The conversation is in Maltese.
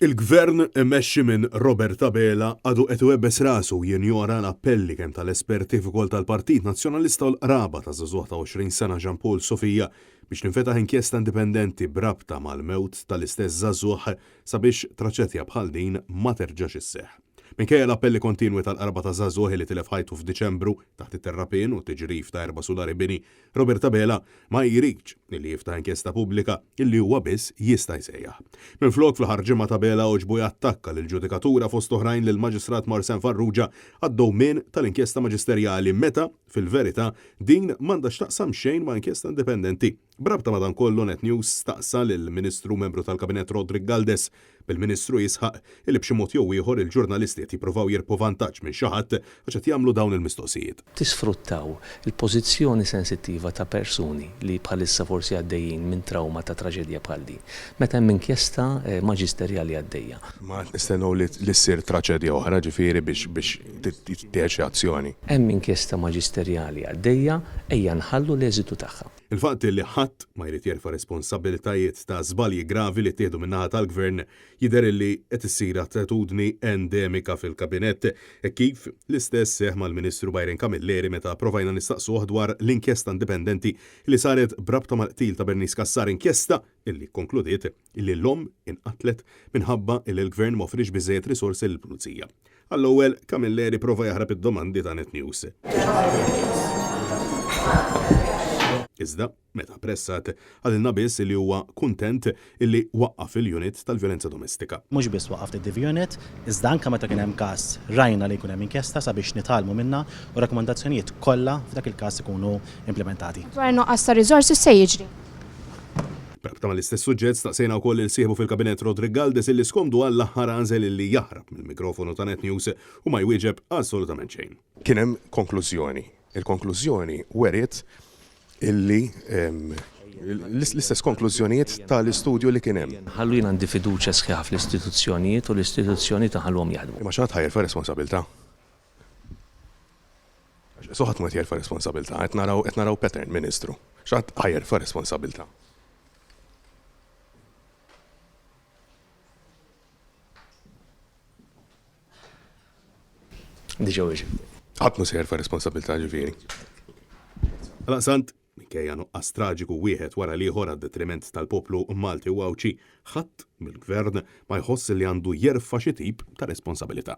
Il-gvern immexxi minn Robert Abela għadu qed iwebbes rasu jinjora l-appelli kemm tal-esperti fuq tal-Partit Nazzjonalista u l-qraba ta' żagħżugħ ta' 20 sena Jean Paul Sofija biex tinfetaħ inkjesta indipendenti brabta mal-mewt tal-istess żagħżugħ sabiex traċedja bħal din ma terġax isseħħ. Minkejja l-appelli kontinwi tal-qarba ta' żagħżugħ li tilef ħajtu f'Diċembru taħt it-terrapien u tiġrif ta' erba' sulari bini, Robert Abela ma jridx li jiftaħ inkjesta pubblika illi huwa biss jista' jsejjaħ. Minflok fl-aħħar ġimgħa ta' Abela oġbu jattakka lill-ġudikatura fost oħrajn lill-Maġistrat Marcen Farrugia għad-dowmien tal-inkjesta maġisterjali meta fil-verità din m'għandax taqsam xejn ma' inkjesta indipendenti. Brabta madankollu Net News staqsa lill-Ministru membru tal-Kabinett Rodrik Galdes bil-Ministru jisħaq illi b'xi mod jew ieħor il-ġurnalisti qed jippruvaw jirbħu vantaġġ minn xi ħadd għax qed jagħmlu dawn il-mistoqsijiet. Tisfruttaw il-pożizzjoni sensittiva ta' persuni li bħalissa forsi għaddejjin minn trauma ta' traġedja bħal din. Meta hemm inkjesta maġisterjali għaddejja. Ma nistennew li ssir traċedja oħra ġifieri biex tieħed azzjoni. Hemm inkjesta maġisterjali għaddejja ejja nħallu l-eżitu tagħha. Il-fatt li ħadd ma jrid jerfa' responsabbiltajiet ta' żbalji gravi li ttieħdu min-naħa tal-Gvern jidher li qed issir attitudni endemika fil-kabinett kif l-istess seħħ mal-Ministru Byron Camilleri meta provajna nistaqsuh dwar l-inkjesta indipendenti li saret brabta mal-qtil ta' Bernice Kassar, inkjesta illi konkludiet illi l-om inqatlet minħabba illi l-Gvern ma offrix biżejjed risorsi lill-Pulizija. Għall-ewwel Camilleri prova jaħrab id-domandi ta' Net News. Iżda, meta pressat, għadilna biss li huwa kuntent illi waqqaf il-unit tal-vjolenza domestika. Mhux biss waqqaf id-div unit, iżda anke meta kien hemm każ rajna li jkun hemm inkjesta sabiex nitalmu minnha u rakkomandazzjonijiet kollha f'dak il-każ ikunu implementati. Dwar noqqas ta' riżorsi se jiġri. Brabta mal-istess suġġett staqsejna wkoll il-sieħbu fil-Kabinett Rodrik Galdes illi skomdu għall-aħħar għażel illi jaħrab mill-mikrofonu ta' Net News u ma jwieġeb assolutament xejn. Kien hemm konklużjoni. Il-konklużjoni weriet illi l-istess konklużjonijiet tal-istudju li kien hemm. Ħallu jien għandi fiduċja sħiħa fl-istituzzjonijiet u l-istituzzjoni taħallhom jaħdmu. Imma x'għad ħajjer responsabilità. Soħat ma jerfa' responsabilità, qed naraw pattern Ministru. X'għad ħajjer responsabilità. Diġew iġi. Ħadd mhux se jerfa' responsabilità ġifieri. Għalaqsant, minkejja nuqqas traġiku wieħed wara l-ieħor għad-detriment tal-poplu Malti u Awċi, ħadd mill-Gvern ma jħoss li għandu jerfa' xi tip ta' responsabilità.